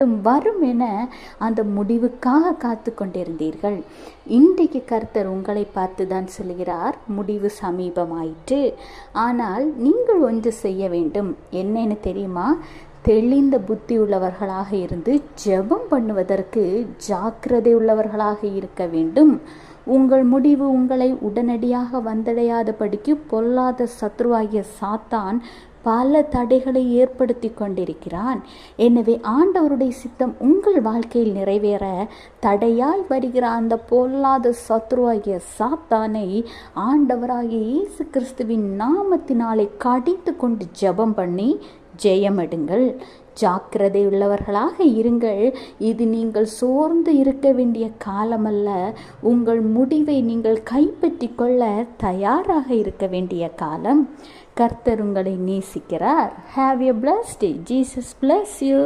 வரும் என அந்த முடிவுக்காக காத்து கொண்டிருந்தீர்கள். இன்றைக்கு கர்த்தர் உங்களை பார்த்து தான் சொல்கிறார், முடிவு சமீபமாயிற்று. ஆனால் நீங்கள் ஒன்று செய்ய வேண்டும். என்னன்னு தெரியுமா? தெளிந்த புத்தி உள்ளவர்களாக இருந்து ஜெபம் பண்ணுவதற்கு ஜாக்கிரதை உள்ளவர்களாக இருக்க வேண்டும். உங்கள் முடிவு உங்களை உடனடியாக வந்தடையாதபடிக்கு பொல்லாத சத்ருவாகிய சாத்தான் பல தடைகளை ஏற்படுத்தி கொண்டிருக்கிறான். எனவே ஆண்டவருடைய சித்தம் உங்கள் வாழ்க்கையில் நிறைவேற தடையாய் வருகிற அந்த பொல்லாத சத்ருவாகிய சாத்தானை ஆண்டவராகிய இயேசு கிறிஸ்துவின் நாமத்தினாலே கடித்து கொண்டு ஜெபம் பண்ணி ஜெயமெடுங்கள். ஜாக்கிரதை உள்ளவர்களாக இருங்கள். இது நீங்கள் சோர்ந்து இருக்க வேண்டிய காலமல்ல. உங்கள் முடிவை நீங்கள் கைப்பற்றி கொள்ள தயாராக இருக்க வேண்டிய காலம். கர்த்தர் உங்களை நேசிக்கிறார். Have a blessed day. Jesus bless you.